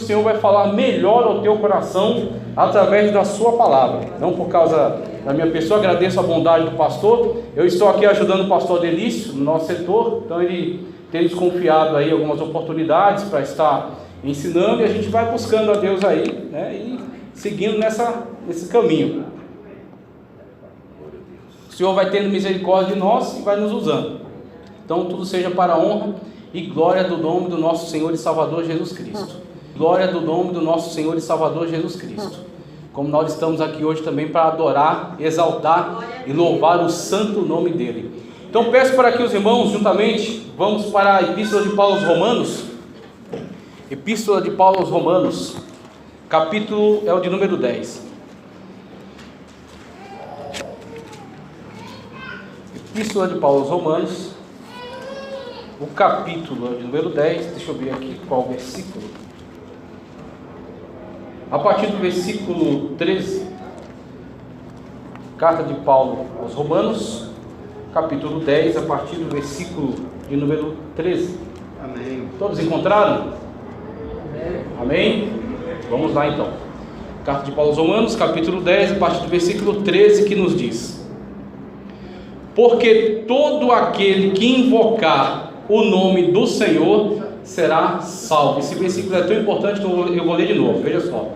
O Senhor vai falar melhor ao teu coração através da sua palavra, não por causa da minha pessoa. Agradeço a bondade do pastor. Eu estou aqui ajudando o pastor Delício no nosso setor, então ele tem nos confiado aí algumas oportunidades para estar ensinando, e a gente vai buscando a Deus aí, né, e seguindo nesse caminho. O Senhor vai tendo misericórdia de nós e vai nos usando. Então tudo seja para a honra e glória do nome do nosso Senhor e Salvador Jesus Cristo. Glória do nome do nosso Senhor e Salvador Jesus Cristo. Como nós estamos aqui hoje também para adorar, exaltar e louvar o santo nome dele. Então peço para que os irmãos juntamente vamos para a Epístola de Paulo aos Romanos. Epístola de Paulo aos Romanos, capítulo é o de número 10. Epístola de Paulo aos Romanos, o capítulo é o de número 10. Deixa eu ver aqui qual versículo. A partir do versículo 13, carta de Paulo aos Romanos, capítulo 10, a partir do versículo de número 13. Amém. Todos encontraram? Amém? Vamos lá então. Carta de Paulo aos Romanos, capítulo 10, a partir do versículo 13, que nos diz: porque todo aquele que invocar o nome do Senhor será salvo. Esse versículo é tão importante que eu vou ler de novo, veja só.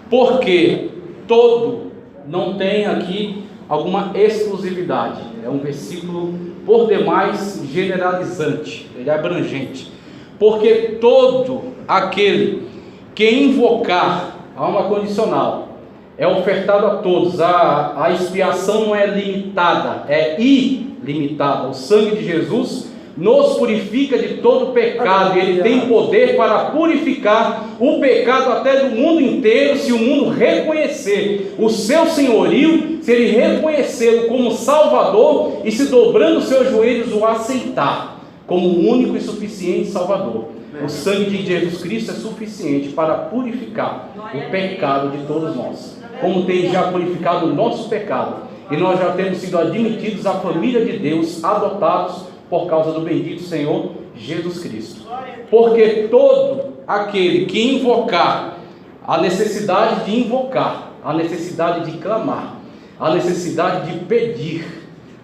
Porque todo não tem aqui alguma exclusividade, é um versículo por demais generalizante, ele é abrangente. Porque todo aquele que invocar, há uma condicional, é ofertado a todos. A expiação não é limitada, é ilimitada. O sangue de Jesus nos purifica de todo pecado, e ele tem poder para purificar o pecado até do mundo inteiro, se o mundo reconhecer o seu senhorio, se ele reconhecê-lo como Salvador e, se dobrando os seus joelhos, o aceitar como o único e suficiente Salvador. O sangue de Jesus Cristo é suficiente para purificar o pecado de todos nós, como tem já purificado o nosso pecado, e nós já temos sido admitidos à família de Deus, adotados por causa do bendito Senhor Jesus Cristo. Porque todo aquele que invocar, a necessidade de invocar, a necessidade de clamar, a necessidade de pedir,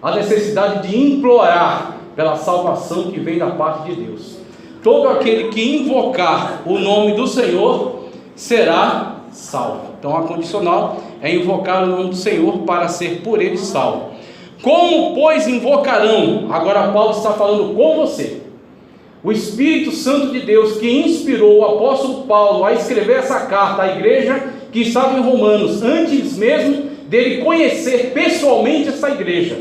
a necessidade de implorar pela salvação que vem da parte de Deus, todo aquele que invocar o nome do Senhor será salvo. Então a condicional é invocar o nome do Senhor para ser por ele salvo. Como, pois, invocarão? Agora Paulo está falando com você. O Espírito Santo de Deus que inspirou o apóstolo Paulo a escrever essa carta à igreja que estava em Romanos, antes mesmo dele conhecer pessoalmente essa igreja.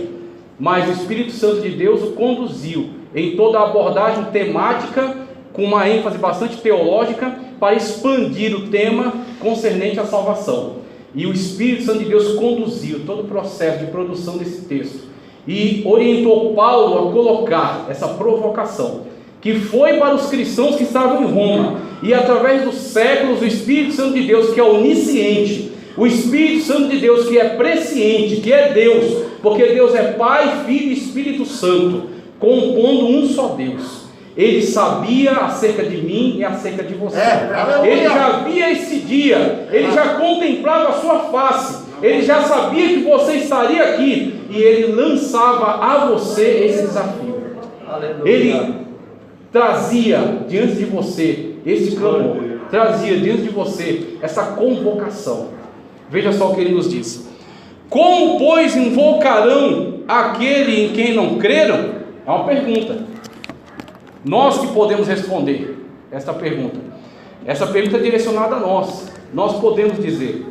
Mas o Espírito Santo de Deus o conduziu em toda a abordagem temática, com uma ênfase bastante teológica, para expandir o tema concernente à salvação. E o Espírito Santo de Deus conduziu todo o processo de produção desse texto e orientou Paulo a colocar essa provocação, que foi para os cristãos que estavam em Roma, e através dos séculos o Espírito Santo de Deus, que é onisciente, o Espírito Santo de Deus que é presciente, que é Deus, porque Deus é Pai, Filho e Espírito Santo, compondo um só Deus. Ele sabia acerca de mim e acerca de você. Ele já via esse dia, ele já contemplava a sua face, ele já sabia que você estaria aqui, e ele lançava a você esse desafio. Ele trazia diante de você esse clamor, trazia diante de você essa convocação. Veja só o que ele nos diz: como, pois, invocarão aquele em quem não creram? É uma pergunta. Nós que podemos responder esta pergunta. Essa pergunta é direcionada a nós. Nós podemos dizer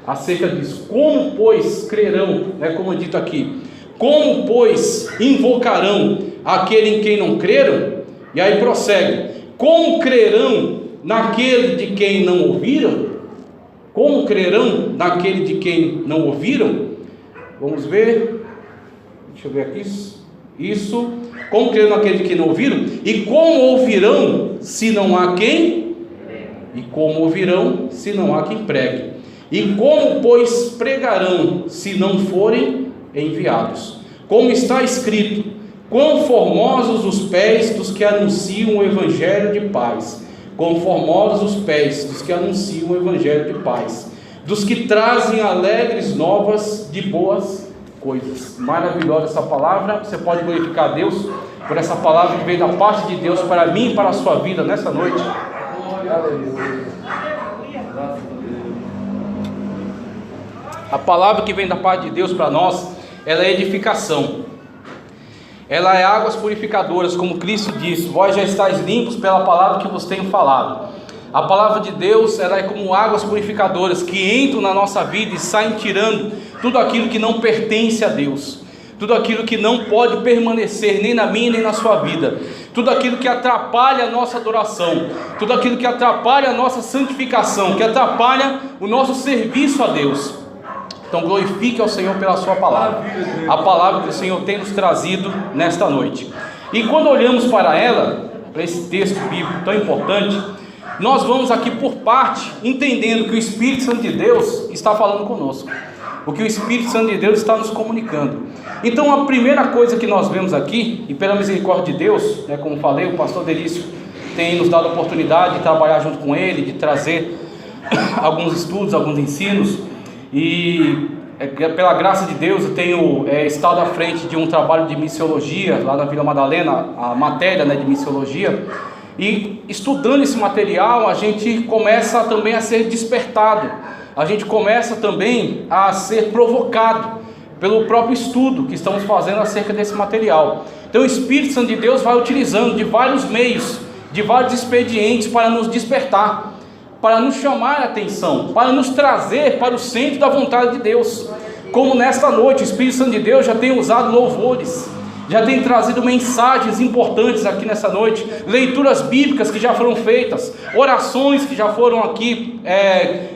acerca disso: como, pois, crerão, como é dito aqui, como, pois, invocarão aquele em quem não creram? E aí prossegue: como crerão naquele de quem não ouviram? Como crerão naquele de quem não ouviram? Vamos ver, deixa eu ver aqui, isso, como crerão naquele de quem não ouviram? E como ouvirão se não há quem? E como ouvirão se não há quem pregue? E como, pois, pregarão se não forem enviados? Como está escrito: quão formosos os pés dos que anunciam o evangelho de paz, como formosos os pés dos que anunciam o evangelho de paz, dos que trazem alegres novas de boas coisas. Maravilhosa essa palavra. Você pode glorificar a Deus por essa palavra que veio da parte de Deus para mim e para a sua vida nessa noite. A palavra que vem da parte de Deus para nós, ela é edificação. Ela é águas purificadoras, como Cristo disse: vós já estáis limpos pela palavra que vos tenho falado. A palavra de Deus, ela é como águas purificadoras que entram na nossa vida e saem tirando tudo aquilo que não pertence a Deus, tudo aquilo que não pode permanecer nem na minha nem na sua vida, tudo aquilo que atrapalha a nossa adoração, tudo aquilo que atrapalha a nossa santificação, que atrapalha o nosso serviço a Deus. Então glorifique ao Senhor pela sua palavra, a palavra que o Senhor tem nos trazido nesta noite. E quando olhamos para ela, para esse texto bíblico tão importante, nós vamos aqui por parte, entendendo que o Espírito Santo de Deus está falando conosco, o que o Espírito Santo de Deus está nos comunicando. Então a primeira coisa que nós vemos aqui, e pela misericórdia de Deus, como falei, o pastor Delício tem nos dado a oportunidade de trabalhar junto com ele, de trazer alguns estudos, alguns ensinos, e pela graça de Deus eu tenho estado à frente de um trabalho de missiologia lá na Vila Madalena, a matéria de missiologia, e estudando esse material a gente começa também a ser despertado, a gente começa também a ser provocado pelo próprio estudo que estamos fazendo acerca desse material. Então o Espírito Santo de Deus vai utilizando de vários meios, de vários expedientes para nos despertar, para nos chamar a atenção, para nos trazer para o centro da vontade de Deus. Como nesta noite o Espírito Santo de Deus já tem usado louvores, já tem trazido mensagens importantes aqui nessa noite, leituras bíblicas que já foram feitas, orações que já foram aqui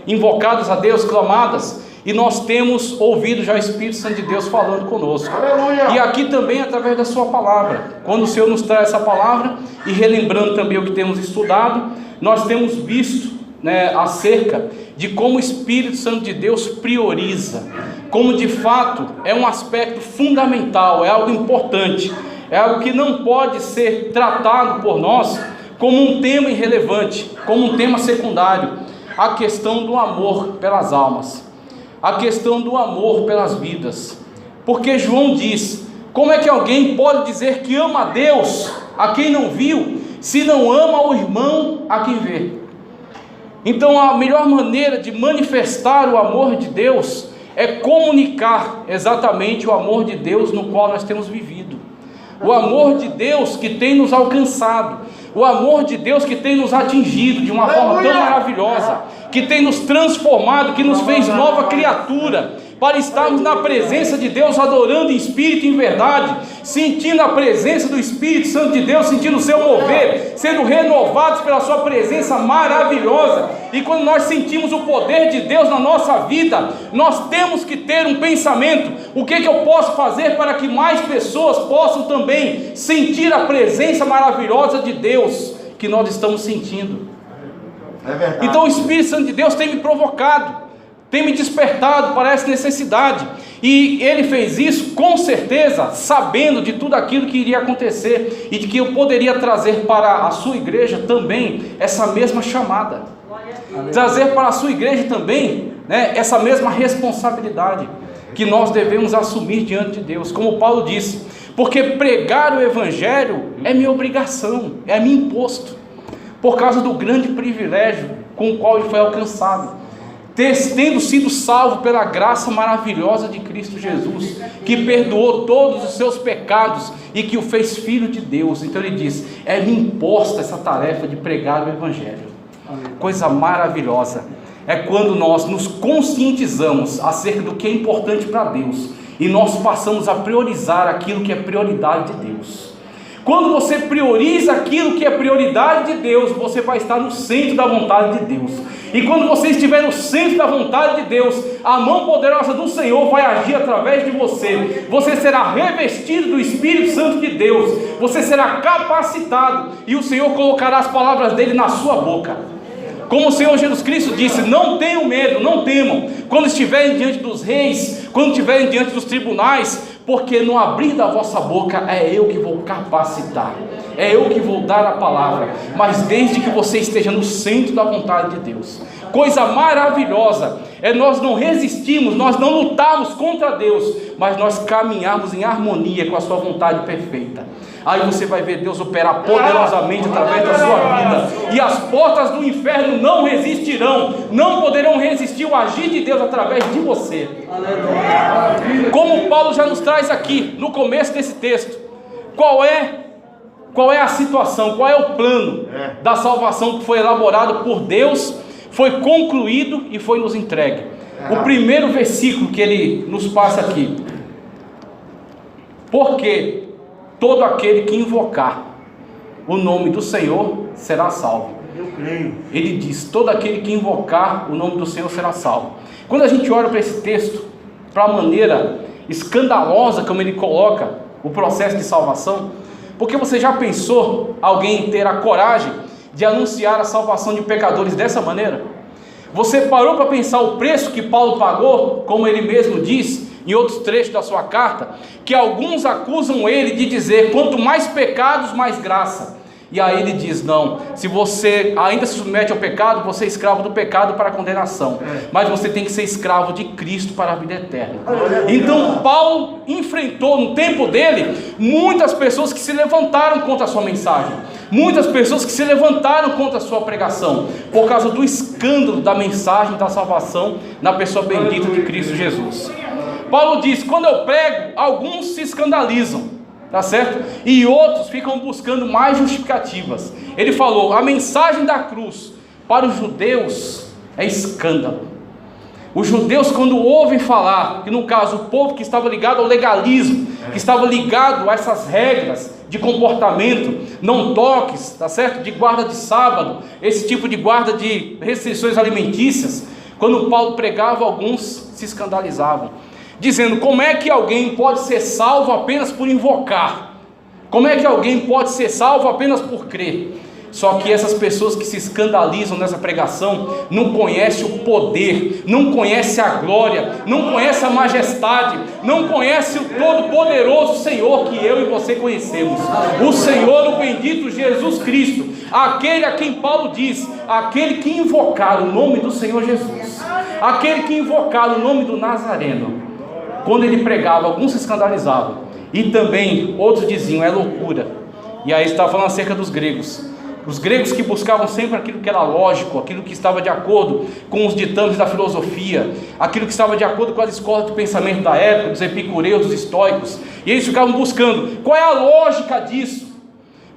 invocadas a Deus, clamadas, e nós temos ouvido já o Espírito Santo de Deus falando conosco. Aleluia! E aqui também através da sua palavra, quando o Senhor nos traz essa palavra, e relembrando também o que temos estudado, nós temos visto acerca de como o Espírito Santo de Deus prioriza, como de fato é um aspecto fundamental, é algo importante, é algo que não pode ser tratado por nós como um tema irrelevante, como um tema secundário. A questão do amor pelas almas, a questão do amor pelas vidas, porque João diz: como é que alguém pode dizer que ama a Deus a quem não viu, se não ama o irmão a quem vê? Então a melhor maneira de manifestar o amor de Deus é comunicar exatamente o amor de Deus no qual nós temos vivido, o amor de Deus que tem nos alcançado, o amor de Deus que tem nos atingido de uma forma tão maravilhosa, que tem nos transformado, que nos fez nova criatura, para estarmos na presença de Deus, adorando em espírito e em verdade, sentindo a presença do Espírito Santo de Deus, sentindo o seu mover, sendo renovados pela sua presença maravilhosa. E quando nós sentimos o poder de Deus na nossa vida, nós temos que ter um pensamento: o que eu posso fazer para que mais pessoas possam também sentir a presença maravilhosa de Deus que nós estamos sentindo? É verdade. Então o Espírito Santo de Deus tem me provocado, tem me despertado para essa necessidade, e Ele fez isso com certeza, sabendo de tudo aquilo que iria acontecer, e de que eu poderia trazer para a sua igreja também essa mesma chamada, trazer para a sua igreja também essa mesma responsabilidade que nós devemos assumir diante de Deus, como Paulo disse: porque pregar o Evangelho é minha obrigação, é meu imposto, por causa do grande privilégio com o qual ele foi alcançado, tendo sido salvo pela graça maravilhosa de Cristo Jesus, que perdoou todos os seus pecados e que o fez filho de Deus. Então ele diz: é-me imposta essa tarefa de pregar o Evangelho. Coisa maravilhosa é quando nós nos conscientizamos acerca do que é importante para Deus, e nós passamos a priorizar aquilo que é prioridade de Deus. Quando você prioriza aquilo que é prioridade de Deus, você vai estar no centro da vontade de Deus. E quando você estiver no centro da vontade de Deus, a mão poderosa do Senhor vai agir através de você. Você será revestido do Espírito Santo de Deus. Você será capacitado, e o Senhor colocará as palavras dele na sua boca. Como o Senhor Jesus Cristo disse: não tenham medo, não temam. Quando estiverem diante dos reis, quando estiverem diante dos tribunais, porque no abrir da vossa boca é eu que vou capacitar, é eu que vou dar a palavra, mas desde que você esteja no centro da vontade de Deus. Coisa maravilhosa é nós não resistirmos, nós não lutarmos contra Deus, mas nós caminharmos em harmonia com a sua vontade perfeita. Aí você vai ver Deus operar poderosamente através da sua vida, e as portas do inferno não resistirão, não poderão resistir o agir de Deus através de você. Como Paulo já nos traz aqui no começo desse texto, qual é a situação, qual é o plano da salvação que foi elaborado por Deus, foi concluído e foi nos entregue. O primeiro versículo que ele nos passa aqui: porque todo aquele que invocar o nome do Senhor será salvo. Eu creio. Ele diz: todo aquele que invocar o nome do Senhor será salvo. Quando a gente olha para esse texto, para a maneira escandalosa como ele coloca o processo de salvação, porque você já pensou alguém ter a coragem de anunciar a salvação de pecadores dessa maneira? Você parou para pensar o preço que Paulo pagou, como ele mesmo diz em outros trechos da sua carta, que alguns acusam ele de dizer: quanto mais pecados, mais graça. E aí ele diz: não, se você ainda se submete ao pecado, você é escravo do pecado para a condenação, mas você tem que ser escravo de Cristo para a vida eterna. Então Paulo enfrentou no tempo dele muitas pessoas que se levantaram contra a sua mensagem, muitas pessoas que se levantaram contra a sua pregação, por causa do escândalo da mensagem da salvação na pessoa bendita de Cristo Jesus. Paulo diz: quando eu prego, alguns se escandalizam, tá certo? E outros ficam buscando mais justificativas. Ele falou: a mensagem da cruz para os judeus é escândalo. Os judeus, quando ouvem falar, que no caso o povo que estava ligado ao legalismo, que estava ligado a essas regras de comportamento, não toques, tá certo? De guarda de sábado, esse tipo de guarda de restrições alimentícias, quando Paulo pregava, alguns se escandalizavam, dizendo: como é que alguém pode ser salvo apenas por invocar? Como é que alguém pode ser salvo apenas por crer? Só que essas pessoas que se escandalizam nessa pregação não conhecem o poder, não conhecem a glória, não conhecem a majestade, não conhecem o todo-poderoso Senhor que eu e você conhecemos, o Senhor, o bendito Jesus Cristo, aquele a quem Paulo diz: aquele que invocar o nome do Senhor Jesus, aquele que invocar o nome do Nazareno. Quando ele pregava, alguns se escandalizavam, e também outros diziam: é loucura. E aí estava falando acerca dos gregos, os gregos que buscavam sempre aquilo que era lógico, aquilo que estava de acordo com os ditames da filosofia, aquilo que estava de acordo com as escolas de pensamento da época, dos epicureus, dos estoicos, e eles ficavam buscando: qual é a lógica disso?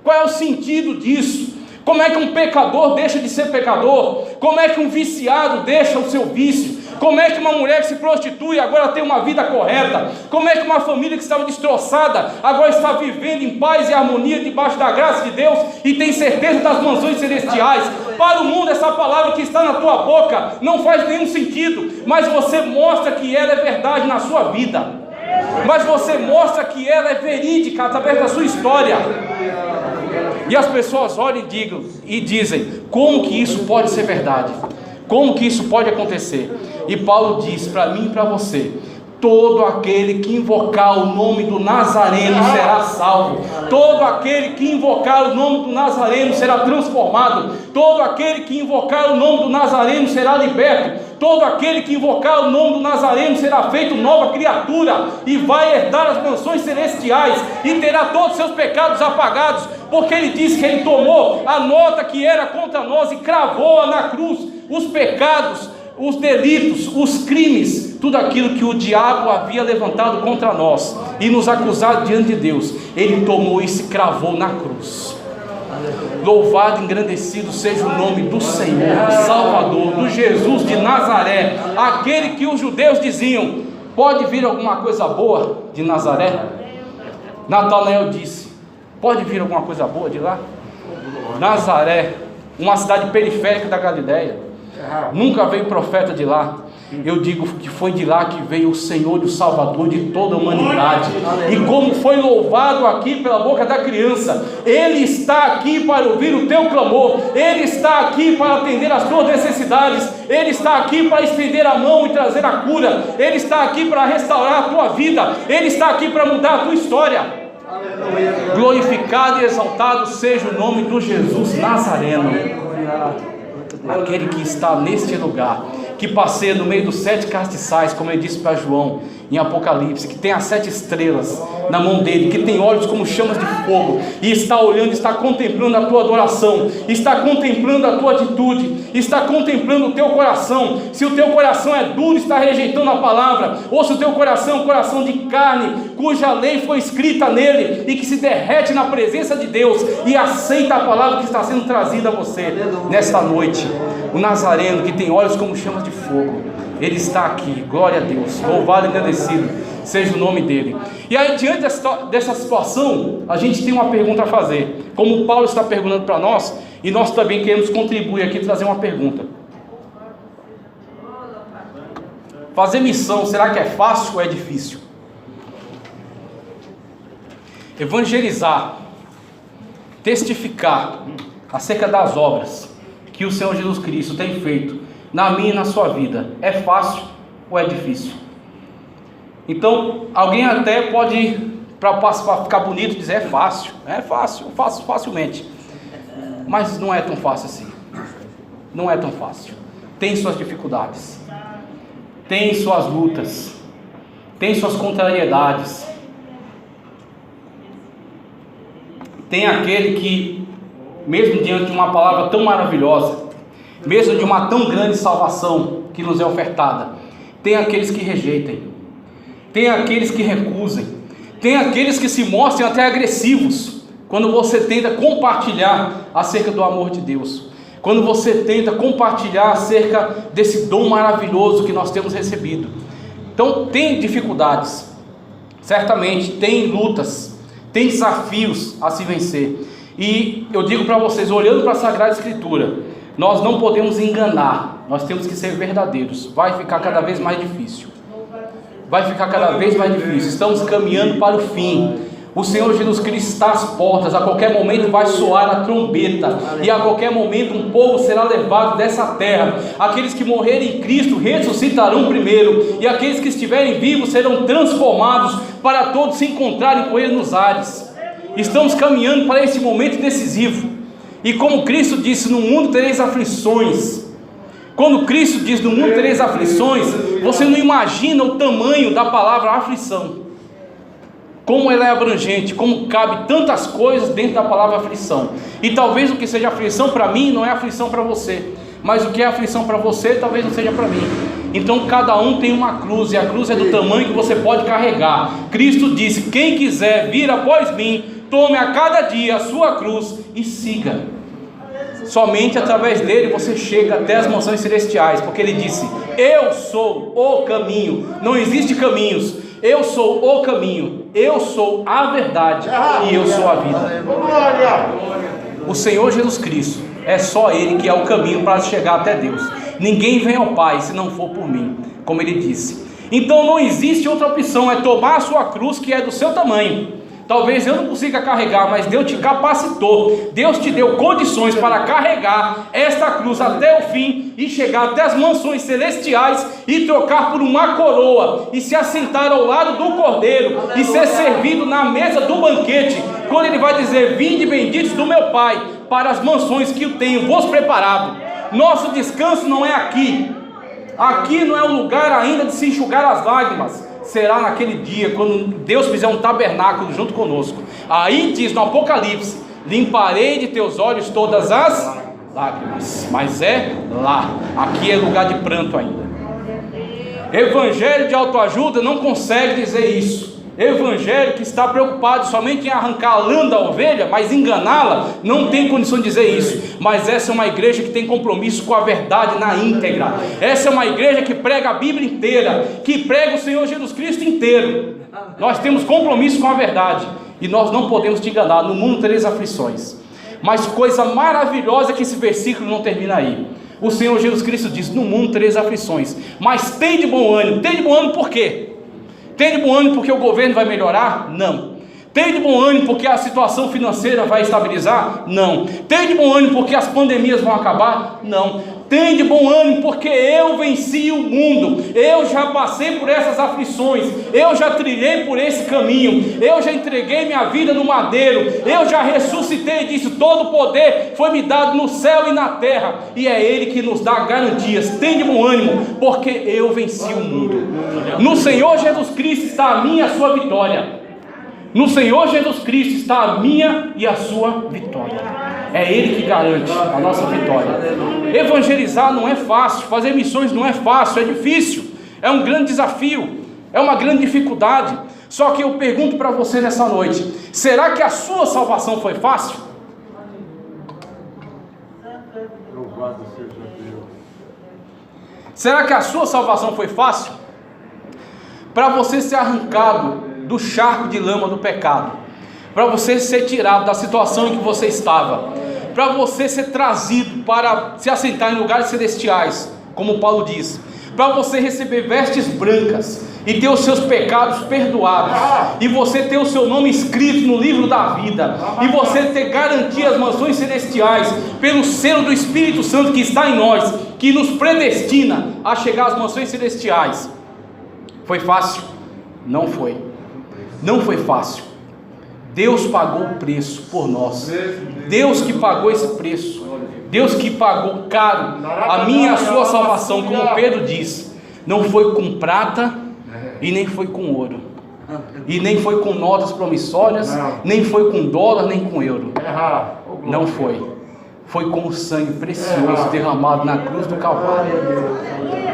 Qual é o sentido disso? Como é que um pecador deixa de ser pecador? Como é que um viciado deixa o seu vício? Como é que uma mulher que se prostitui agora tem uma vida correta? Como é que uma família que estava destroçada agora está vivendo em paz e harmonia debaixo da graça de Deus e tem certeza das mansões celestiais? Para o mundo, essa palavra que está na tua boca não faz nenhum sentido, mas você mostra que ela é verdade na sua vida, mas você mostra que ela é verídica através da sua história. E as pessoas olham e dizem: como que isso pode ser verdade? Como que isso pode acontecer? E Paulo diz para mim e para você: todo aquele que invocar o nome do Nazareno será salvo. Todo aquele que invocar o nome do Nazareno será transformado. Todo aquele que invocar o nome do Nazareno será liberto. Todo aquele que invocar o nome do Nazareno será feito nova criatura e vai herdar as mansões celestiais e terá todos os seus pecados apagados, porque ele disse que ele tomou a nota que era contra nós e cravou-a na cruz, os pecados, os delitos, os crimes, tudo aquilo que o diabo havia levantado contra nós e nos acusado diante de Deus, ele tomou e se cravou na cruz. Louvado e engrandecido seja o nome do Senhor, do Salvador, do Jesus de Nazaré, aquele que os judeus diziam: pode vir alguma coisa boa de Nazaré? Natanael disse: pode vir alguma coisa boa de lá? Nazaré, uma cidade periférica da Galileia, nunca veio profeta de lá. Eu digo que foi de lá que veio o Senhor e o Salvador de toda a humanidade. E como foi louvado aqui pela boca da criança, Ele está aqui para ouvir o teu clamor, Ele está aqui para atender as tuas necessidades, Ele está aqui para estender a mão e trazer a cura, Ele está aqui para restaurar a tua vida, Ele está aqui para mudar a tua história. Glorificado e exaltado seja o nome do Jesus Nazareno, aquele que está neste lugar, que passeia no meio dos 7 castiçais, como ele disse para João em Apocalipse, que tem as 7 estrelas na mão dele, que tem olhos como chamas de fogo, e está olhando, está contemplando a tua adoração, está contemplando a tua atitude, está contemplando o teu coração. Se o teu coração é duro, está rejeitando a palavra, ou se o teu coração é um coração de carne, cuja lei foi escrita nele, e que se derrete na presença de Deus, e aceita a palavra que está sendo trazida a você nesta noite. O Nazareno, que tem olhos como chamas de fogo, Ele está aqui, glória a Deus, louvado e agradecido seja o nome dele. E aí, diante dessa situação, a gente tem uma pergunta a fazer, como Paulo está perguntando para nós, e nós também queremos contribuir aqui, trazer uma pergunta. Fazer missão, será que é fácil ou é difícil? Evangelizar, testificar acerca das obras que o Senhor Jesus Cristo tem feito na minha e na sua vida, é fácil ou é difícil? Então, alguém até pode, para ficar bonito, dizer é fácil, eu faço facilmente, mas não é tão fácil assim, não é tão fácil, tem suas dificuldades, tem suas lutas, tem suas contrariedades, tem aquele que, mesmo diante de uma palavra tão maravilhosa, mesmo de uma tão grande salvação que nos é ofertada, tem aqueles que rejeitem, tem aqueles que recusem, tem aqueles que se mostrem até agressivos, quando você tenta compartilhar acerca do amor de Deus, quando você tenta compartilhar acerca desse dom maravilhoso que nós temos recebido. Então tem dificuldades, certamente tem lutas, tem desafios a se vencer, e eu digo para vocês, olhando para a Sagrada Escritura, nós não podemos enganar, nós temos que ser verdadeiros. Vai ficar cada vez mais difícil, vai ficar cada vez mais difícil, estamos caminhando para o fim, o Senhor Jesus Cristo está às portas, a qualquer momento vai soar a trombeta, e a qualquer momento um povo será levado dessa terra, aqueles que morrerem em Cristo ressuscitarão primeiro, e aqueles que estiverem vivos serão transformados, para todos se encontrarem com Ele nos ares. Estamos caminhando para esse momento decisivo, e como Cristo disse, no mundo tereis aflições. Quando Cristo diz no mundo tereis aflições, você não imagina o tamanho da palavra aflição, como ela é abrangente, como cabe tantas coisas dentro da palavra aflição. E talvez o que seja aflição para mim não é aflição para você, mas o que é aflição para você talvez não seja para mim. Então cada um tem uma cruz, e a cruz é do tamanho que você pode carregar. Cristo disse: quem quiser vir após mim, tome a cada dia a sua cruz e siga. Somente através dele você chega até as mansões celestiais, porque ele disse: eu sou o caminho, não existe caminhos, eu sou o caminho, eu sou a verdade e eu sou a vida. O Senhor Jesus Cristo, é só Ele que é o caminho para chegar até Deus. Ninguém vem ao Pai se não for por mim, como Ele disse. Então não existe outra opção, é tomar a sua cruz, que é do seu tamanho. Talvez eu não consiga carregar, mas Deus te capacitou, Deus te deu condições para carregar esta cruz até o fim, e chegar até as mansões celestiais, e trocar por uma coroa, e se assentar ao lado do Cordeiro, e ser servido na mesa do banquete, quando Ele vai dizer: vinde benditos do meu Pai, para as mansões que eu tenho vos preparado. Nosso descanso não é aqui, aqui não é o lugar ainda de se enxugar as lágrimas. Será naquele dia, quando Deus fizer um tabernáculo junto conosco. Aí diz no Apocalipse: limparei de teus olhos todas as lágrimas. Mas é lá, aqui é lugar de pranto ainda. Evangelho de autoajuda não consegue dizer isso. Evangelho que está preocupado somente em arrancar a lã da ovelha, mas enganá-la, não tem condição de dizer isso. Mas essa é uma igreja que tem compromisso com a verdade na íntegra. Essa é uma igreja que prega a Bíblia inteira, que prega o Senhor Jesus Cristo inteiro. Nós temos compromisso com a verdade, e nós não podemos te enganar. No mundo tereis aflições. Mas coisa maravilhosa é que esse versículo não termina aí. O Senhor Jesus Cristo disse: no mundo tereis aflições, mas tem de bom ânimo. Tem de bom ânimo por quê? Tem de bom ânimo porque o governo vai melhorar? Não. Tem de bom ânimo porque a situação financeira vai estabilizar? Não. Tem de bom ânimo porque as pandemias vão acabar? Não. Tem de bom ânimo porque eu venci o mundo, eu já passei por essas aflições, eu já trilhei por esse caminho, eu já entreguei minha vida no madeiro, eu já ressuscitei e disse: todo poder foi me dado no céu e na terra, e é Ele que nos dá garantias. Tem de bom ânimo porque eu venci o mundo. No Senhor Jesus Cristo está a minha e a sua vitória. No Senhor Jesus Cristo está a minha e a sua vitória. É Ele que garante a nossa vitória. Evangelizar não é fácil, fazer missões não é fácil, é difícil, é um grande desafio, é uma grande dificuldade. Só que eu pergunto para você nessa noite: será que a sua salvação foi fácil? Louvado seja Deus. Será que a sua salvação foi fácil? Para você ser arrancado do charco de lama do pecado, para você ser tirado da situação em que você estava, para você ser trazido para se assentar em lugares celestiais, como Paulo diz, para você receber vestes brancas e ter os seus pecados perdoados, e você ter o seu nome escrito no livro da vida, e você ter garantido as mansões celestiais pelo selo do Espírito Santo que está em nós, que nos predestina a chegar às mansões celestiais. Foi fácil? Não foi. Não foi fácil. Deus pagou o preço por nós. Deus que pagou esse preço. Deus que pagou caro a minha e a sua salvação, como Pedro diz. Não foi com prata e nem foi com ouro, e nem foi com notas promissórias, nem foi com dólar, nem com euro. Não foi. Foi com o sangue precioso derramado na cruz do Calvário.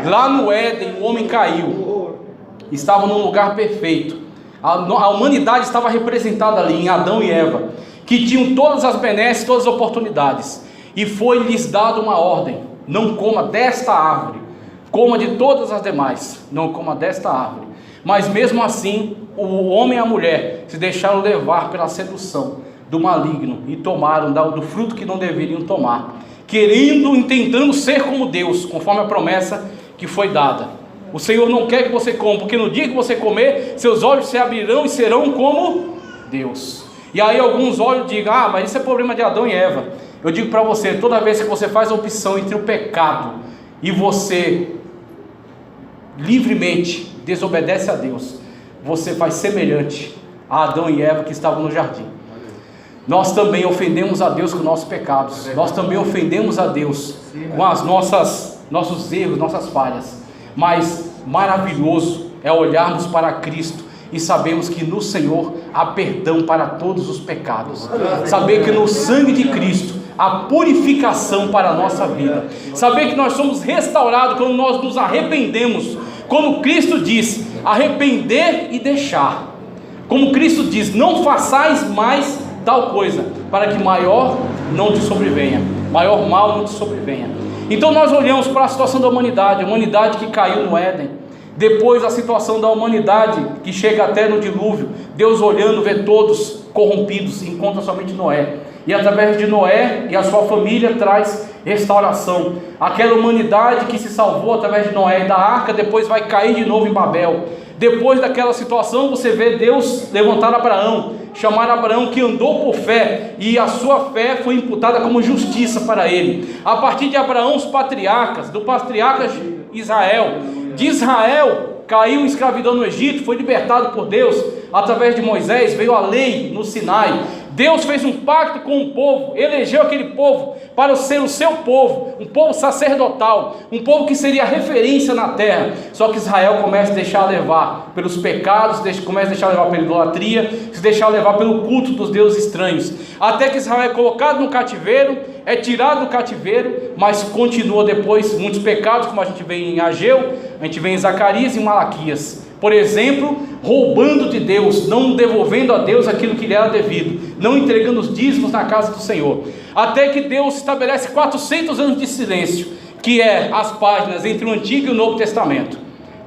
Lá no Éden o homem caiu, estava num lugar perfeito. A humanidade estava representada ali em Adão e Eva, que tinham todas as benesses, todas as oportunidades, e foi-lhes dada uma ordem: não coma desta árvore, coma de todas as demais, não coma desta árvore. Mas mesmo assim, o homem e a mulher se deixaram levar pela sedução do maligno e tomaram do fruto que não deveriam tomar, tentando ser como Deus, conforme a promessa que foi dada. O Senhor não quer que você coma, porque no dia que você comer, seus olhos se abrirão e serão como Deus. E aí alguns olhos digam: mas isso é problema de Adão e Eva. Eu digo para você, toda vez que você faz a opção entre o pecado e você livremente desobedece a Deus, você faz semelhante a Adão e Eva que estavam no jardim. Nós também ofendemos a Deus com nossos pecados, nós também ofendemos a Deus com as nossos erros, nossas falhas. Mas maravilhoso é olharmos para Cristo e sabemos que no Senhor há perdão para todos os pecados. Saber que no sangue de Cristo há purificação para a nossa vida. Saber que nós somos restaurados quando nós nos arrependemos. Quando Cristo diz arrepender e deixar. Como Cristo diz: não façais mais tal coisa, para que maior não te sobrevenha, maior mal não te sobrevenha. Então nós olhamos para a situação da humanidade, a humanidade que caiu no Éden, depois a situação da humanidade que chega até no dilúvio, Deus olhando vê todos corrompidos, encontra somente Noé, e através de Noé e a sua família traz restauração. Aquela humanidade que se salvou através de Noé e da arca, depois vai cair de novo em Babel. Depois daquela situação, você vê Deus levantar Abraão, chamar Abraão, que andou por fé, e a sua fé foi imputada como justiça para ele. A partir de Abraão, os patriarcas, do patriarca Israel, de Israel caiu em escravidão no Egito, foi libertado por Deus. Através de Moisés veio a lei no Sinai. Deus fez um pacto com o povo, elegeu aquele povo para ser o seu povo, um povo sacerdotal, um povo que seria referência na terra. Só que Israel começa a deixar levar pelos pecados, começa a deixar levar pela idolatria, se deixar levar pelo culto dos deuses estranhos, até que Israel é colocado no cativeiro, é tirado do cativeiro, mas continua depois muitos pecados, como a gente vê em Ageu, a gente vê em Zacarias e em Malaquias. Por exemplo, roubando de Deus, não devolvendo a Deus aquilo que lhe era devido, não entregando os dízimos na casa do Senhor, até que Deus estabelece 400 anos de silêncio, que é as páginas entre o Antigo e o Novo Testamento.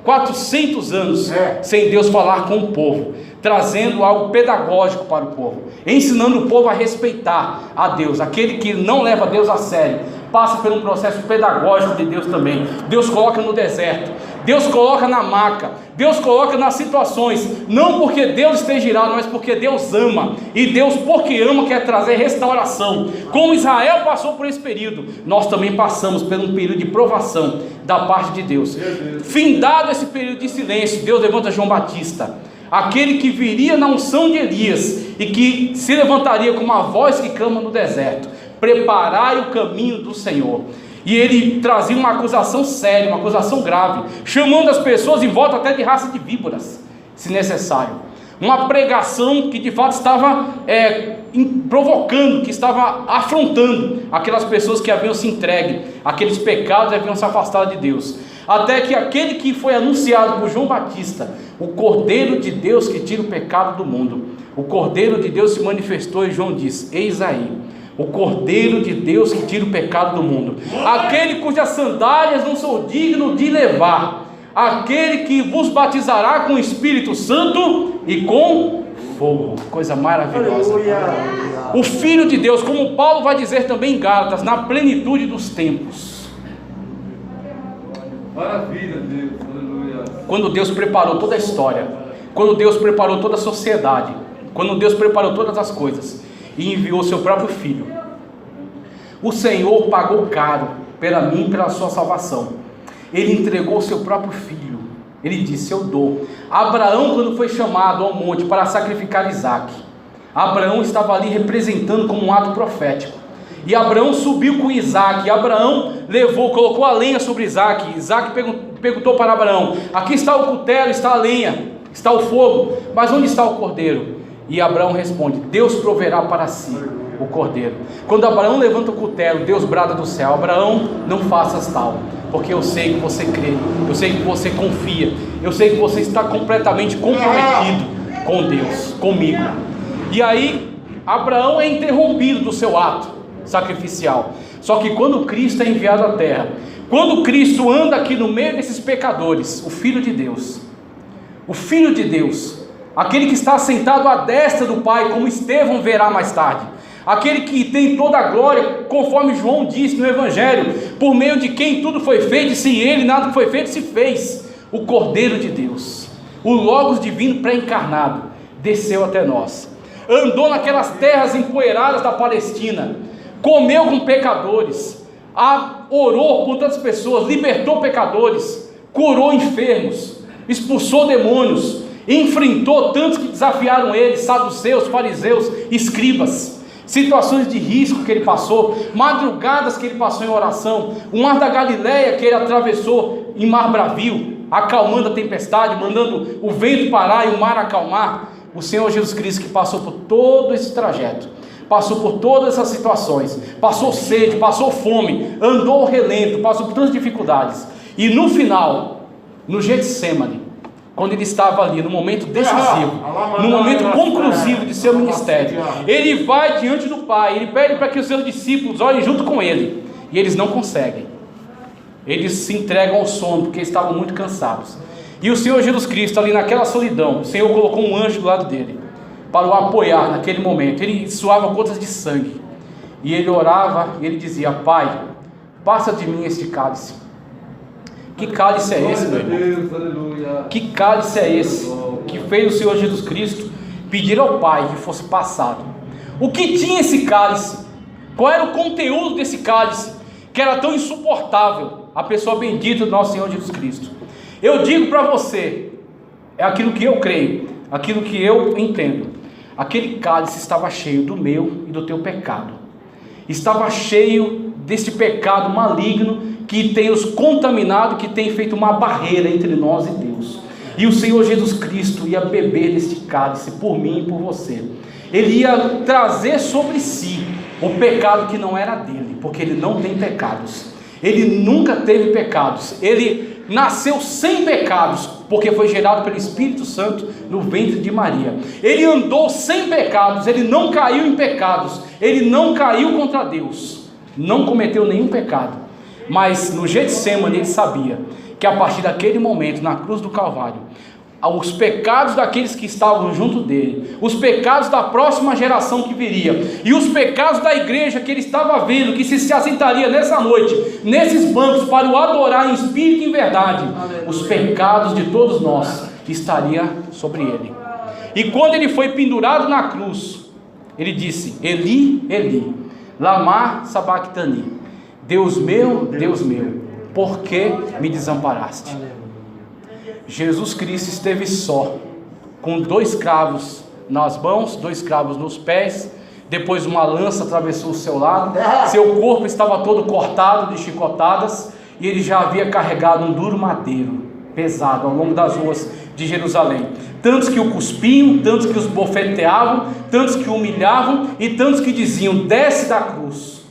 400 anos sem Deus falar com o povo, trazendo algo pedagógico para o povo, ensinando o povo a respeitar a Deus, aquele que não leva Deus a sério, passa por um processo pedagógico de Deus também. Deus coloca no deserto, Deus coloca na maca, Deus coloca nas situações, não porque Deus esteja irado, mas porque Deus ama, e Deus, porque ama, quer trazer restauração. Como Israel passou por esse período, nós também passamos por um período de provação da parte de Deus. Findado esse período de silêncio, Deus levanta João Batista, aquele que viria na unção de Elias, e que se levantaria com uma voz que clama no deserto: preparai o caminho do Senhor. E ele trazia uma acusação séria, uma acusação grave, chamando as pessoas em volta até de raça de víboras, se necessário. Uma pregação que de fato estava provocando, que estava afrontando aquelas pessoas que haviam se entregue, aqueles pecados haviam se afastado de Deus. Até que aquele que foi anunciado por João Batista, o Cordeiro de Deus que tira o pecado do mundo, o Cordeiro de Deus se manifestou, e João diz: eis aí o Cordeiro de Deus que tira o pecado do mundo, aquele cujas sandálias não sou digno de levar, aquele que vos batizará com o Espírito Santo e com fogo. Coisa maravilhosa. O Filho de Deus, como Paulo vai dizer também em Gálatas, na plenitude dos tempos. Maravilha, Deus, aleluia. Quando Deus preparou toda a história, quando Deus preparou toda a sociedade, quando Deus preparou todas as coisas e enviou seu próprio Filho, o Senhor pagou caro pela mim e pela sua salvação. Ele entregou o seu próprio Filho. Ele disse: eu dou. Abraão, quando foi chamado ao monte para sacrificar Isaque, Abraão estava ali representando como um ato profético. E Abraão subiu com Isaque, e Abraão colocou a lenha sobre Isaque. Isaque perguntou para Abraão: aqui está o cutelo, está a lenha, está o fogo, mas onde está o cordeiro? E Abraão responde: Deus proverá para si o cordeiro. Quando Abraão levanta o cutelo, Deus brada do céu: Abraão, não faças tal, porque eu sei que você crê, eu sei que você confia, eu sei que você está completamente comprometido com Deus, comigo. E aí Abraão é interrompido do seu ato sacrificial. Só que quando Cristo é enviado à terra, quando Cristo anda aqui no meio desses pecadores, o Filho de Deus, aquele que está sentado à destra do Pai, como Estevão verá mais tarde, aquele que tem toda a glória, conforme João disse no Evangelho, por meio de quem tudo foi feito, e sem ele nada que foi feito se fez, o Cordeiro de Deus, o Logos divino pré-encarnado, desceu até nós, andou naquelas terras empoeiradas da Palestina, comeu com pecadores, orou por tantas pessoas, libertou pecadores, curou enfermos, expulsou demônios, enfrentou tantos que desafiaram ele, saduceus, fariseus, escribas, situações de risco que ele passou, madrugadas que ele passou em oração, o mar da Galileia que ele atravessou em mar bravio, acalmando a tempestade, mandando o vento parar e o mar acalmar. O Senhor Jesus Cristo, que passou por todo esse trajeto, passou por todas essas situações, passou sede, passou fome, andou ao relento, passou por tantas dificuldades, e no final, no Getsemane, quando ele estava ali, no momento decisivo, no momento conclusivo de seu ministério, ele vai diante do Pai, ele pede para que os seus discípulos olhem junto com ele, e eles não conseguem, eles se entregam ao sono, porque estavam muito cansados, e o Senhor Jesus Cristo ali naquela solidão, o Senhor colocou um anjo do lado dele, para o apoiar naquele momento. Ele suava gotas de sangue, e ele orava, e ele dizia: Pai, passa de mim este cálice. Que cálice é esse, meu irmão? Que cálice é esse que fez o Senhor Jesus Cristo pedir ao Pai que fosse passado? O que tinha esse cálice? Qual era o conteúdo desse cálice, que era tão insuportável a pessoa bendita do nosso Senhor Jesus Cristo? Eu digo para você, é aquilo que eu creio, aquilo que eu entendo. Aquele cálice estava cheio do meu e do teu pecado, estava cheio desse pecado maligno que tem nos contaminado, que tem feito uma barreira entre nós e Deus. E o Senhor Jesus Cristo ia beber deste cálice por mim e por você. Ele ia trazer sobre si o pecado que não era dele, porque ele não tem pecados, ele nunca teve pecados, ele nasceu sem pecados, porque foi gerado pelo Espírito Santo no ventre de Maria. Ele andou sem pecados, ele não caiu em pecados, ele não caiu contra Deus, não cometeu nenhum pecado. Mas no Getsemane ele sabia que a partir daquele momento, na cruz do Calvário, os pecados daqueles que estavam junto dele, os pecados da próxima geração que viria, e os pecados da igreja que ele estava vendo, que se assentaria nessa noite, nesses bancos, para o adorar em espírito e em verdade, os pecados de todos nós estaria sobre ele. E quando ele foi pendurado na cruz, ele disse: Eli, Eli, lama sabachthani, Deus meu, por que me desamparaste? Jesus Cristo esteve só, com 2 cravos nas mãos, 2 cravos nos pés, depois uma lança atravessou o seu lado, seu corpo estava todo cortado de chicotadas, e ele já havia carregado um duro madeiro, pesado, ao longo das ruas de Jerusalém. Tantos que o cuspiam, tantos que os bofeteavam, tantos que o humilhavam, e tantos que diziam: desce da cruz.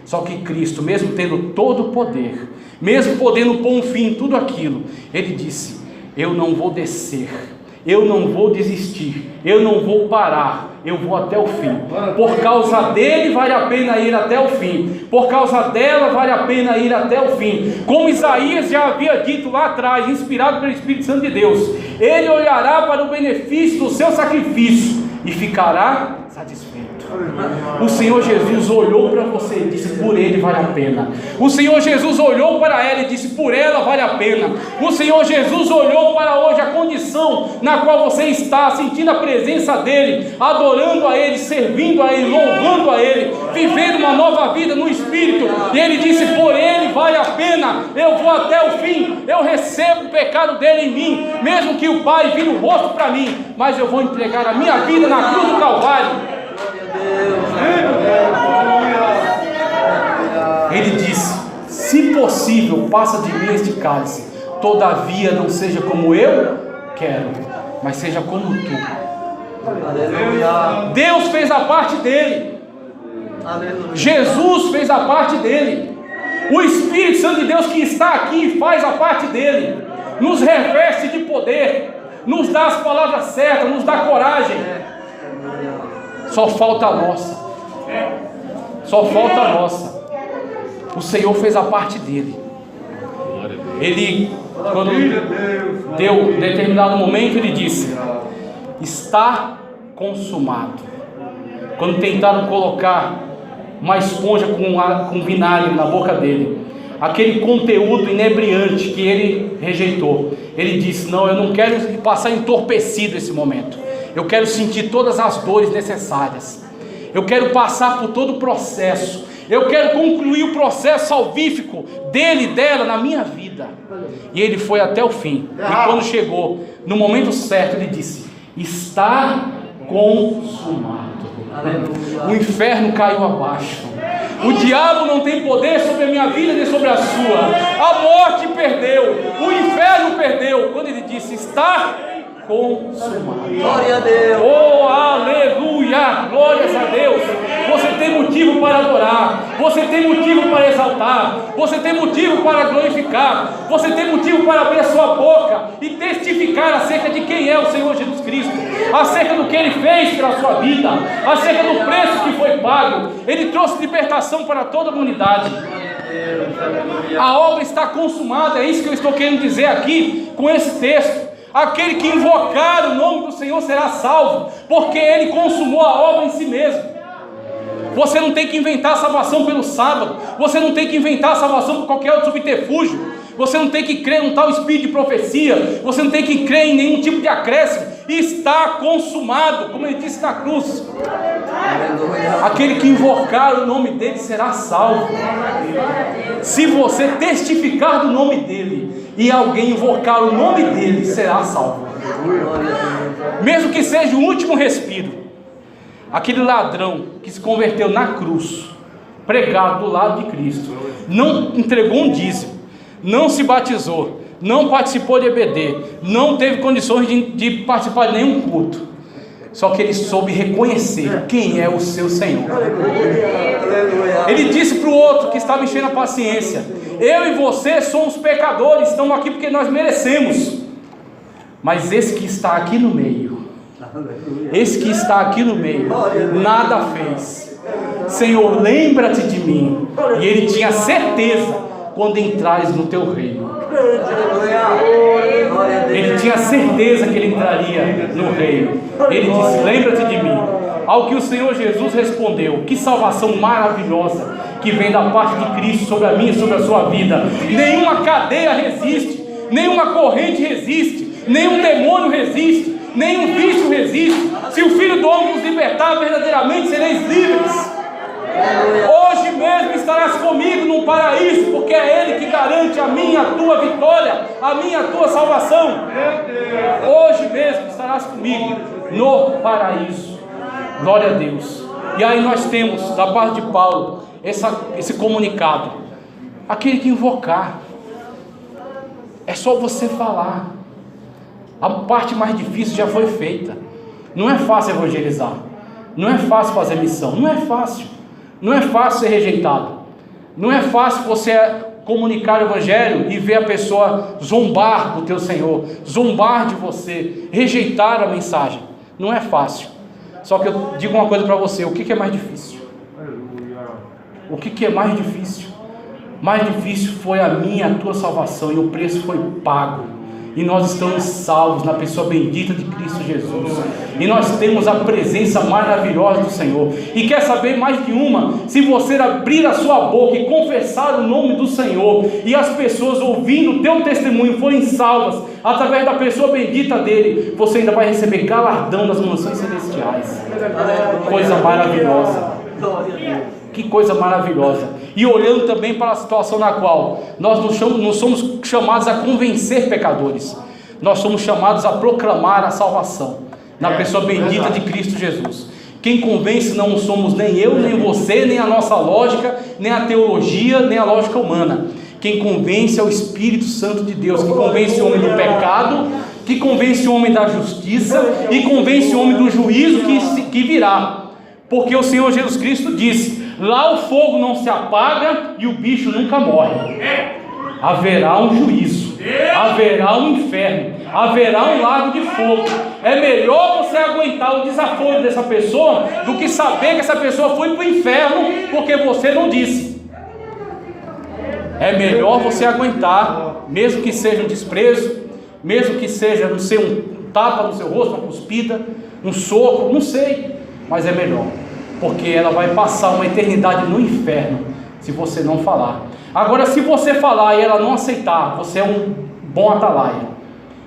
Só que Cristo, mesmo tendo todo o poder, mesmo podendo pôr um fim em tudo aquilo, ele disse: eu não vou descer, eu não vou desistir, eu não vou parar, eu vou até o fim. Por causa dele vale a pena ir até o fim, por causa dela vale a pena ir até o fim. Como Isaías já havia dito lá atrás, inspirado pelo Espírito Santo de Deus: ele olhará para o benefício do seu sacrifício e ficará satisfeito. O Senhor Jesus olhou para você e disse: por ele vale a pena. O Senhor Jesus olhou para ela e disse: por ela vale a pena. O Senhor Jesus olhou para hoje a condição na qual você está, sentindo a presença dele, adorando a ele, servindo a ele, louvando a ele, vivendo uma nova vida no Espírito, e ele disse: por ele vale a pena, eu vou até o fim, eu recebo o pecado dele em mim, mesmo que o Pai vire o rosto para mim, mas eu vou entregar a minha vida na cruz do Calvário. Ele disse: se possível, passa de mim este cálice, todavia não seja como eu quero, mas seja como tu. Deus fez a parte dele, Jesus fez a parte dele, o Espírito Santo de Deus que está aqui faz a parte dele, nos reveste de poder, nos dá as palavras certas, nos dá coragem. Só falta a nossa. Só falta a nossa. O Senhor fez a parte dele. Ele, quando deu um determinado momento, ele disse: está consumado. Quando tentaram colocar uma esponja com vinagre na boca dele, aquele conteúdo inebriante que ele rejeitou, ele disse: não, eu não quero passar entorpecido esse momento. Eu quero sentir todas as dores necessárias. Eu quero passar por todo o processo. Eu quero concluir o processo salvífico dele e dela na minha vida. E ele foi até o fim. E quando chegou no momento certo, ele disse: está consumado. O inferno caiu abaixo. O diabo não tem poder sobre a minha vida nem sobre a sua. A morte perdeu. O inferno perdeu. Quando ele disse: está consumado. Glória a Deus. Oh, aleluia, glórias a Deus. Você tem motivo para adorar, você tem motivo para exaltar, você tem motivo para glorificar, você tem motivo para abrir a sua boca e testificar acerca de quem é o Senhor Jesus Cristo, acerca do que Ele fez pela sua vida, acerca do preço que foi pago. Ele trouxe libertação para toda a humanidade. A obra está consumada, é isso que eu estou querendo dizer aqui com esse texto. Aquele que invocar o nome do Senhor será salvo, porque Ele consumou a obra em si mesmo. Você não tem que inventar a salvação pelo sábado, você não tem que inventar a salvação por qualquer outro subterfúgio, você não tem que crer num tal espírito de profecia, você não tem que crer em nenhum tipo de acréscimo. Está consumado, como Ele disse na cruz. Aquele que invocar o nome dele será salvo. Se você testificar do nome dele e alguém invocar o nome dele, será salvo. Mesmo que seja o último respiro. Aquele ladrão que se converteu na cruz, pregado do lado de Cristo, não entregou um dízimo, não se batizou, não participou de EBD, não teve condições de participar de nenhum culto, só que ele soube reconhecer quem é o seu Senhor. Ele disse para o outro que estava enchendo a paciência: eu e você somos pecadores, estamos aqui porque nós merecemos, mas esse que está aqui no meio, esse que está aqui no meio, nada fez. Senhor, lembra-te de mim. E ele tinha certeza, quando entrares no teu reino. Ele tinha certeza que ele entraria no reino. Ele disse: lembra-te de mim. Ao que o Senhor Jesus respondeu: que salvação maravilhosa que vem da parte de Cristo sobre a minha e sobre a sua vida. Nenhuma cadeia resiste, nenhuma corrente resiste, nenhum demônio resiste, nenhum vício resiste. Se o Filho do Homem nos libertar, verdadeiramente sereis livres. Hoje mesmo estarás comigo no paraíso, porque é Ele que garante a minha, a tua vitória, a minha, a tua salvação. Hoje mesmo estarás comigo no paraíso. Glória a Deus. E aí nós temos da parte de Paulo esse comunicado: aquele que invocar, é só você falar. A parte mais difícil já foi feita. Não é fácil evangelizar, não é fácil fazer missão, não é fácil. Não é fácil ser rejeitado. Não é fácil você comunicar o evangelho e ver a pessoa zombar do teu Senhor, zombar de você, rejeitar a mensagem. Não é fácil. Só que eu digo uma coisa para você: o que é mais difícil? O que é mais difícil? Mais difícil foi a minha, a tua salvação, e o preço foi pago. E nós estamos salvos na pessoa bendita de Cristo Jesus. E nós temos a presença maravilhosa do Senhor. E quer saber mais de uma? Se você abrir a sua boca e confessar o nome do Senhor, e as pessoas ouvindo o teu testemunho forem salvas através da pessoa bendita dele, você ainda vai receber galardão das mansões celestiais. Coisa maravilhosa. Que coisa maravilhosa. E olhando também para a situação na qual nós não somos chamados a convencer pecadores, nós somos chamados a proclamar a salvação na pessoa bendita de Cristo Jesus. Quem convence não somos nem eu, nem você, nem a nossa lógica, nem a teologia, nem a lógica humana. Quem convence é o Espírito Santo de Deus, que convence o homem do pecado, que convence o homem da justiça e convence o homem do juízo que virá. Porque o Senhor Jesus Cristo disse: lá o fogo não se apaga e o bicho nunca morre. Haverá um juízo, haverá um inferno, haverá um lago de fogo. É melhor você aguentar o desaforo dessa pessoa do que saber que essa pessoa foi para o inferno porque você não disse. É melhor você aguentar, mesmo que seja um desprezo, mesmo que seja, não sei, um tapa no seu rosto, uma cuspida, um soco, não sei. Mas é melhor, porque ela vai passar uma eternidade no inferno se você não falar. Agora, se você falar e ela não aceitar, você é um bom atalaia.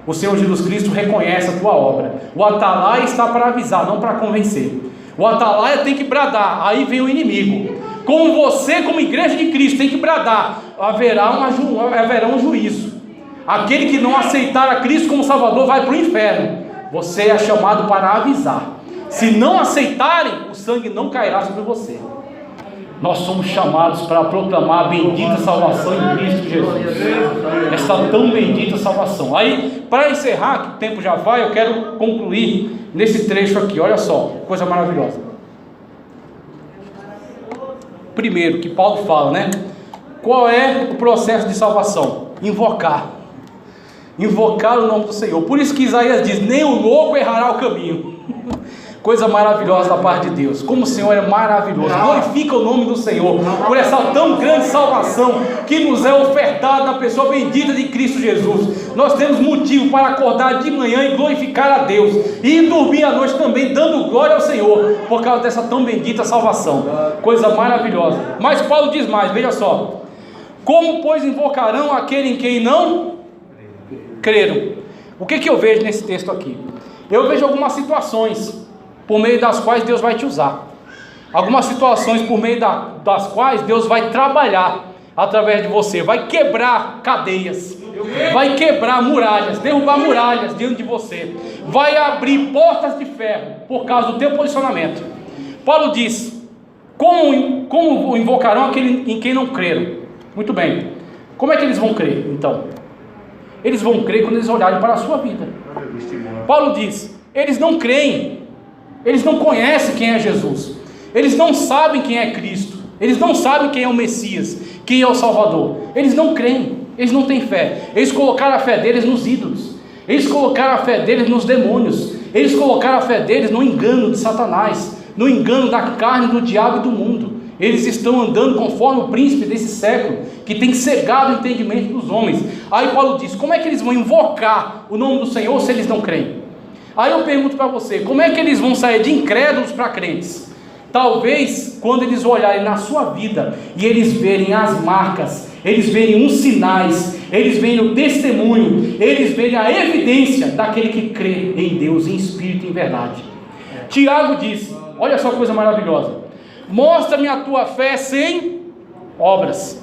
O Senhor Jesus Cristo reconhece a tua obra. O atalaia está para avisar, não para convencer. O atalaia tem que bradar, aí vem o inimigo. Como você, como igreja de Cristo, tem que bradar: haverá um juízo. Aquele que não aceitar a Cristo como Salvador vai para o inferno. Você é chamado para avisar. Se não aceitarem, o sangue não cairá sobre você. Nós somos chamados para proclamar a bendita salvação em Cristo Jesus. Essa tão bendita salvação. Aí, para encerrar, que o tempo já vai, eu quero concluir nesse trecho aqui. Olha só, coisa maravilhosa. Primeiro, que Paulo fala, né? Qual é o processo de salvação? Invocar. Invocar o nome do Senhor. Por isso que Isaías diz: nem o louco errará o caminho. Coisa maravilhosa da parte de Deus. Como o Senhor é maravilhoso. Glorifica o nome do Senhor por essa tão grande salvação que nos é ofertada na pessoa bendita de Cristo Jesus. Nós temos motivo para acordar de manhã e glorificar a Deus, e dormir à noite também dando glória ao Senhor por causa dessa tão bendita salvação. Coisa maravilhosa. Mas Paulo diz mais, veja só: como pois invocarão aquele em quem não creram? O que eu vejo nesse texto aqui? Eu vejo algumas situações por meio das quais Deus vai te usar. Algumas situações por meio das quais Deus vai trabalhar através de você. Vai quebrar cadeias, vai quebrar muralhas, derrubar muralhas diante de você. Vai abrir portas de ferro por causa do teu posicionamento. Paulo diz: como invocarão aquele em quem não creram? Muito bem. Como é que eles vão crer, então? Eles vão crer quando eles olharem para a sua vida. Paulo diz: eles não creem. Eles não conhecem quem é Jesus. Eles não sabem quem é Cristo. Eles não sabem quem é o Messias, quem é o Salvador. Eles não creem. Eles não têm fé. Eles colocaram a fé deles nos ídolos. Eles colocaram a fé deles nos demônios. Eles colocaram a fé deles no engano de Satanás, no engano da carne, do diabo e do mundo. Eles estão andando conforme o príncipe desse século, que tem cegado o entendimento dos homens. Aí Paulo diz: como é que eles vão invocar o nome do Senhor se eles não creem? Aí eu pergunto para você: como é que eles vão sair de incrédulos para crentes? Talvez quando eles olharem na sua vida e eles verem as marcas, eles verem os sinais, eles verem o testemunho, eles verem a evidência daquele que crê em Deus, em espírito e em verdade. Tiago diz, olha só que coisa maravilhosa: mostra-me a tua fé sem obras.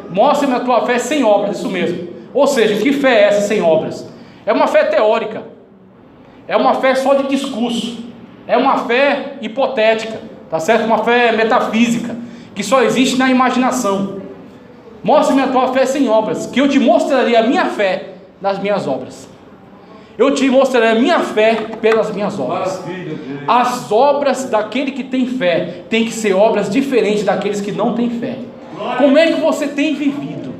Mostra-me a tua fé sem obras, isso mesmo. Ou seja, que fé é essa sem obras? É uma fé teórica, é uma fé só de discurso, é uma fé hipotética, tá certo? Uma fé metafísica, que só existe na imaginação. Mostre-me a tua fé sem obras, que eu te mostrarei a minha fé nas minhas obras. Eu te mostrarei a minha fé pelas minhas obras. As obras daquele que tem fé tem que ser obras diferentes daqueles que não têm fé. Como é que você tem vivido?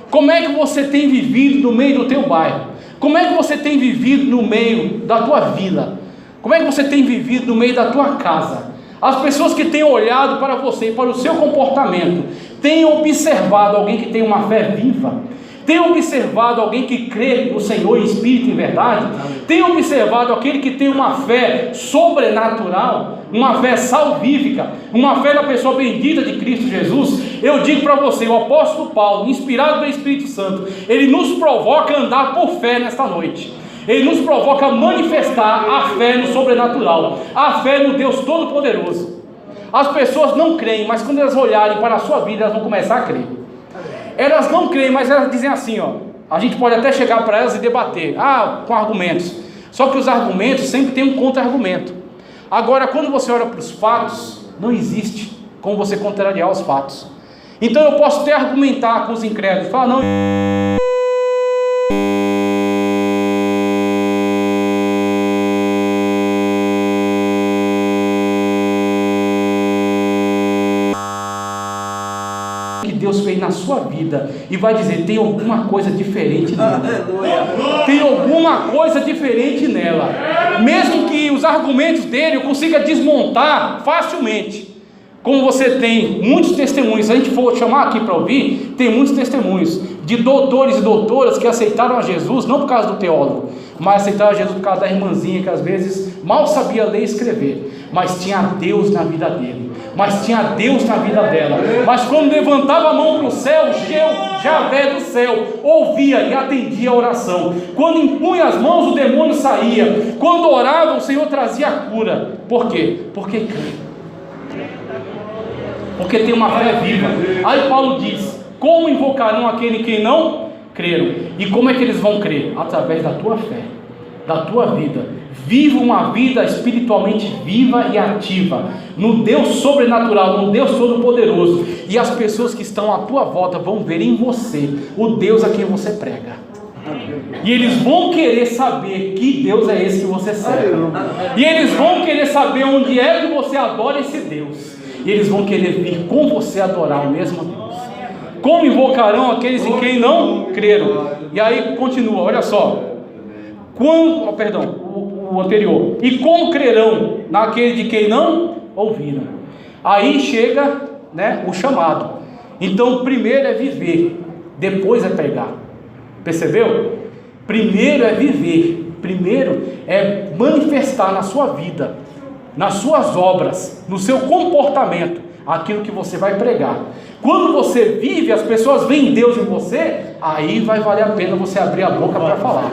Como é que você tem vivido no meio do teu bairro? Como é que você tem vivido no meio da tua vila? Como é que você tem vivido no meio da tua casa? As pessoas que têm olhado para você e para o seu comportamento, têm observado alguém que tem uma fé viva? Tem observado alguém que crê no Senhor em espírito e verdade? Tem observado aquele que tem uma fé sobrenatural, uma fé salvífica, uma fé na pessoa bendita de Cristo Jesus? Eu digo para você, o apóstolo Paulo, inspirado pelo Espírito Santo, ele nos provoca a andar por fé nesta noite. Ele nos provoca a manifestar a fé no sobrenatural, a fé no Deus Todo-Poderoso. As pessoas não creem, mas quando elas olharem para a sua vida, elas vão começar a crer. Elas não creem, mas elas dizem assim, ó, a gente pode até chegar para elas e debater, com argumentos. Só que os argumentos sempre tem um contra-argumento. Agora, quando você olha para os fatos, não existe como você contrariar os fatos. Então eu posso até argumentar com os incrédulos, falar, não... Deus fez na sua vida e vai dizer, tem alguma coisa diferente nela. Tem alguma coisa diferente nela. Mesmo que os argumentos dele eu consiga desmontar facilmente. Como você tem muitos testemunhos, se a gente for chamar aqui para ouvir, tem muitos testemunhos de doutores e doutoras que aceitaram a Jesus, não por causa do teólogo, mas aceitaram a Jesus por causa da irmãzinha que às vezes mal sabia ler e escrever, mas tinha Deus na vida dele, mas tinha Deus na vida dela. Mas quando levantava a mão para o céu, Javé do céu ouvia e atendia a oração. Quando impunha as mãos, o demônio saía. Quando orava, o Senhor trazia a cura. Por quê? Porque crê. Porque tem uma fé viva. Aí Paulo diz, como invocarão aquele que não creram? E como é que eles vão crer? Através da tua fé, da tua vida. Viva uma vida espiritualmente viva e ativa, no Deus sobrenatural, no Deus todo-poderoso. E as pessoas que estão à tua volta vão ver em você o Deus a quem você prega. E eles vão querer saber que Deus é esse que você serve. E eles vão querer saber onde é que você adora esse Deus. E eles vão querer vir com você adorar o mesmo Deus. Como invocarão aqueles em quem não creram? E aí continua, olha só. O anterior. E como crerão naquele de quem não ouviram? Aí chega, o chamado. Então primeiro é viver, depois é pregar. Percebeu? Primeiro é viver, primeiro é manifestar na sua vida, nas suas obras, no seu comportamento, aquilo que você vai pregar. Quando você vive, as pessoas veem Deus em você, aí vai valer a pena você abrir a boca para falar.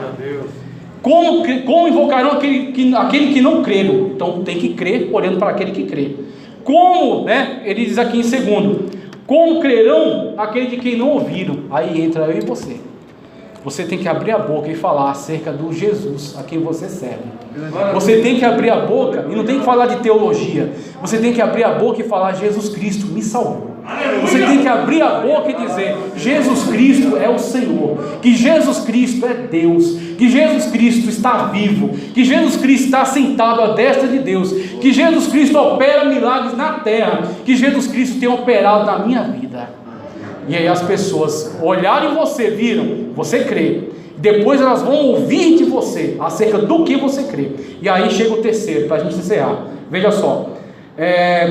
Como invocarão aquele que não creram? Então tem que crer olhando para aquele que crê. Como, ele diz aqui em segundo, como crerão aquele de quem não ouviram? Aí entra eu e você. Você tem que abrir a boca e falar acerca do Jesus a quem você serve. Você tem que abrir a boca e não tem que falar de teologia. Você tem que abrir a boca e falar, Jesus Cristo me salvou. Você tem que abrir a boca e dizer, Jesus Cristo é o Senhor, que Jesus Cristo é Deus, que Jesus Cristo está vivo, que Jesus Cristo está sentado à destra de Deus, que Jesus Cristo opera milagres na terra, que Jesus Cristo tem operado na minha vida. E aí as pessoas olharam em você, viram, você crê. Depois elas vão ouvir de você acerca do que você crê. E aí chega o terceiro, para a gente encerrar. Veja só.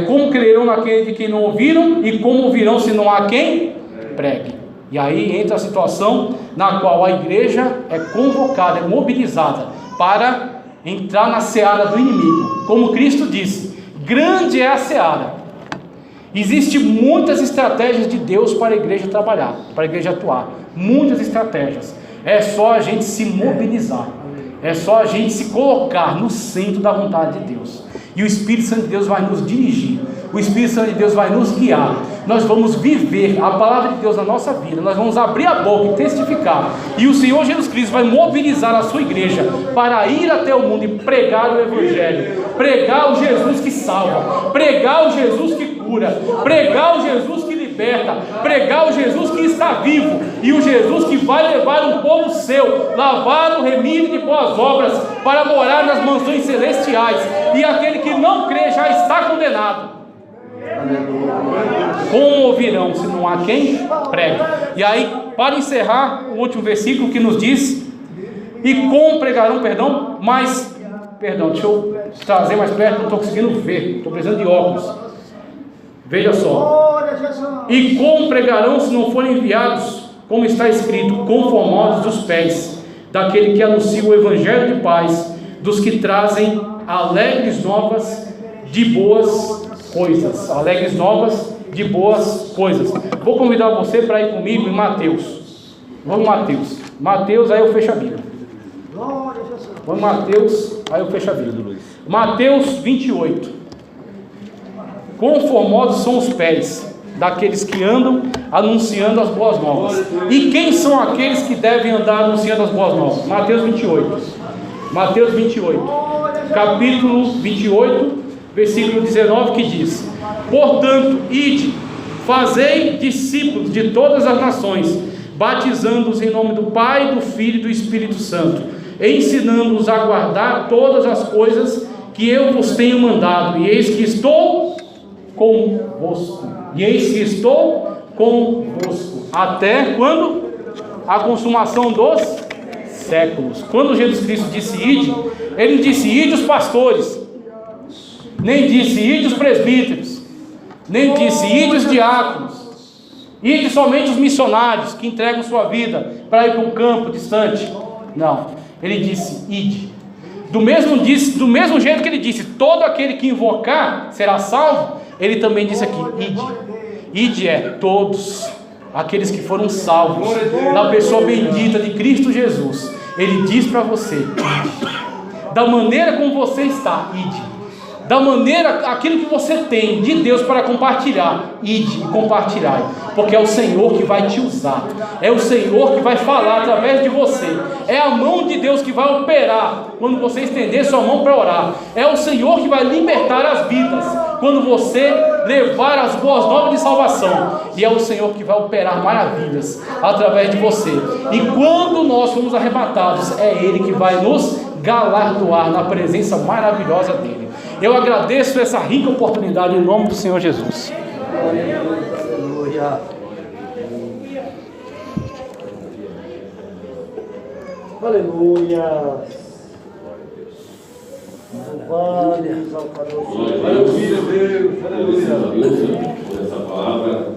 Como crerão naquele de quem não ouviram? E como ouvirão se não há quem pregue. E aí entra a situação na qual a igreja é convocada, é mobilizada para entrar na seara do inimigo. Como Cristo disse, grande é a seara. Existem muitas estratégias de Deus para a igreja trabalhar, para a igreja atuar. Muitas estratégias. É só a gente se mobilizar. É só a gente se colocar no centro da vontade de Deus. E o Espírito Santo de Deus vai nos dirigir. O Espírito Santo de Deus vai nos guiar. Nós vamos viver a palavra de Deus na nossa vida. Nós vamos abrir a boca e testificar. E o Senhor Jesus Cristo vai mobilizar a sua igreja para ir até o mundo e pregar o Evangelho. Pregar o Jesus que salva. Pregar o Jesus que cura. Pregar o Jesus que liberta. Pregar o Jesus que está vivo. E o Jesus que vai levar um povo seu, lavado, remido de boas obras, para morar nas mansões celestiais. E aquele que não crê já está condenado. Como ouvirão se não há quem pregue? E aí, para encerrar, o último versículo que nos diz: e como pregarão, deixa eu trazer mais perto, não estou conseguindo ver, estou precisando de óculos. Veja só: e como pregarão se não forem enviados, como está escrito, conformados dos pés daquele que anuncia o evangelho de paz, dos que trazem alegres novas de boas coisas. Alegres novas de boas coisas. Vou convidar você para ir comigo em Mateus. Vamos Mateus. Mateus, aí eu fecho a Bíblia. Vamos Mateus, aí eu fecho a Bíblia. Mateus 28. Quão formosos são os pés daqueles que andam anunciando as boas novas. E quem são aqueles que devem andar anunciando as boas novas? Mateus 28. Mateus 28. Capítulo 28, versículo 19, que diz: portanto, ide, fazei discípulos de todas as nações, batizando-os em nome do Pai, do Filho e do Espírito Santo, ensinando-os a guardar todas as coisas que eu vos tenho mandado, e eis que estou convosco. E eis que estou convosco. Até quando? A consumação dos séculos. Quando Jesus Cristo disse ide, ele disse ide os pastores, nem disse ide os presbíteros, nem disse ide os diáconos, ide somente os missionários que entregam sua vida para ir para um campo distante. Não, ele disse ide. Do mesmo jeito que ele disse todo aquele que invocar será salvo, ele também disse aqui ide. Ide é todos aqueles que foram salvos na pessoa bendita de Cristo Jesus. Ele diz para você, da maneira como você está, ide. Da maneira, aquilo que você tem de Deus para compartilhar, ide e compartilhai, porque é o Senhor que vai te usar, é o Senhor que vai falar através de você, é a mão de Deus que vai operar quando você estender sua mão para orar, é o Senhor que vai libertar as vidas quando você levar as boas novas de salvação, e é o Senhor que vai operar maravilhas através de você. E quando nós formos arrebatados, é Ele que vai nos galardoar na presença maravilhosa dEle. Eu agradeço essa rica oportunidade em nome do Senhor Jesus. Aleluia. Aleluia. Louvado, exaltado. Aleluia, Deus. Aleluia. Por essa palavra.